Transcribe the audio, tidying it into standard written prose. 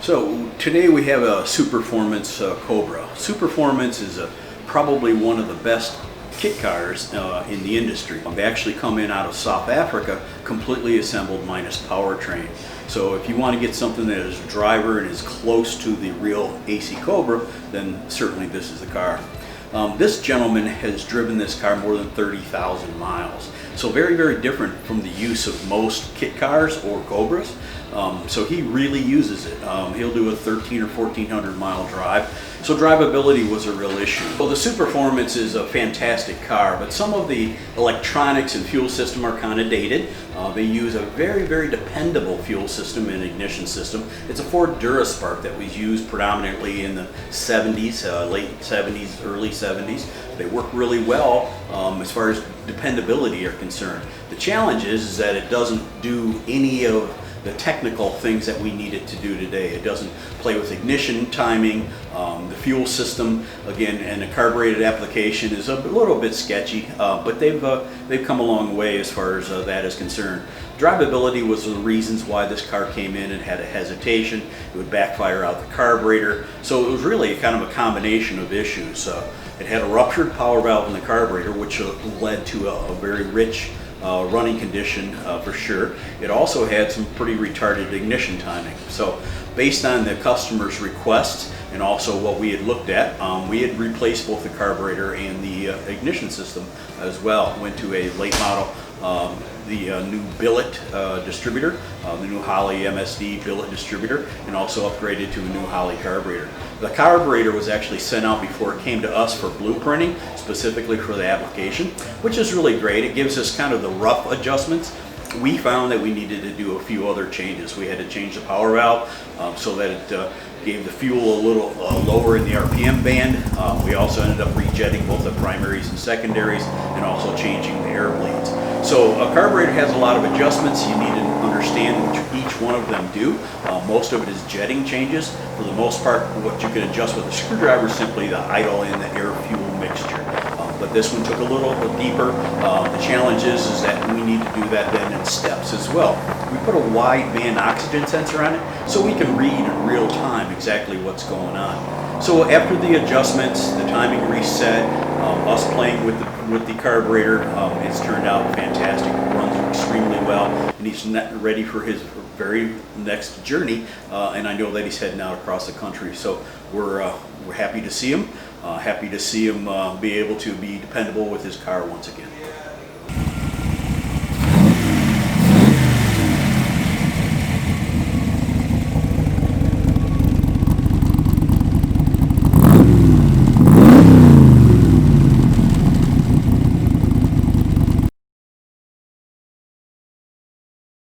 So today we have a SuperFormance Cobra. SuperFormance is probably one of the best kit cars in the industry. They actually come in out of South Africa, completely assembled minus powertrain. So if you want to get something that is a driver and is close to the real AC Cobra, then certainly this is the car. This gentleman has driven this car more than 30,000 miles. So very, very different from the use of most kit cars or Cobras. So he really uses it. He'll do a 13 or 1400 mile drive. So drivability was a real issue. Well, the SuperFormance is a fantastic car, but some of the electronics and fuel system are kind of dated. They use a very, very dependable fuel system and ignition system. It's a Ford DuraSpark that was used predominantly in the 70s, late 70s, early 70s. They work really well as far as dependability are concerned. The challenge is that it doesn't do any of the technical things that we need it to do today. It doesn't play with ignition timing, the fuel system, again, and the carbureted application is a little bit sketchy, but they've come a long way as far as that is concerned. Drivability was the reasons why this car came in and had a hesitation. It would backfire out the carburetor, so it was really kind of a combination of issues. It had a ruptured power valve in the carburetor, which led to a very rich running condition for sure. It also had some pretty retarded ignition timing. So based on the customer's request and also what we had looked at, we had replaced both the carburetor and the ignition system as well. Went to a late model, the new billet distributor, the new Holley MSD billet distributor, and also upgraded to a new Holley carburetor. The carburetor was actually sent out before it came to us for blueprinting, specifically for the application, which is really great. It gives us kind of the rough adjustments. We found that we needed to do a few other changes. We had to change the power valve so that it gave the fuel a little lower in the RPM band. We also ended up rejetting both the primaries and secondaries and also changing the air bleeds. So a carburetor has a lot of adjustments. You need to understand what each one of them do. Most of it is jetting changes. For the most part, what you can adjust with a screwdriver is simply the idle and the air-fuel mixture. But this one took a little bit deeper. The challenge is that we need to do that then in steps as well. We put a wide band oxygen sensor on it so we can read in real time exactly what's going on. So after the adjustments, the timing reset, us playing with the carburetor, it's turned out fantastic. It runs extremely well, and he's ready for his very next journey. And I know that he's heading out across the country. So we're happy to see him. Happy to see him be able to be dependable with his car once again.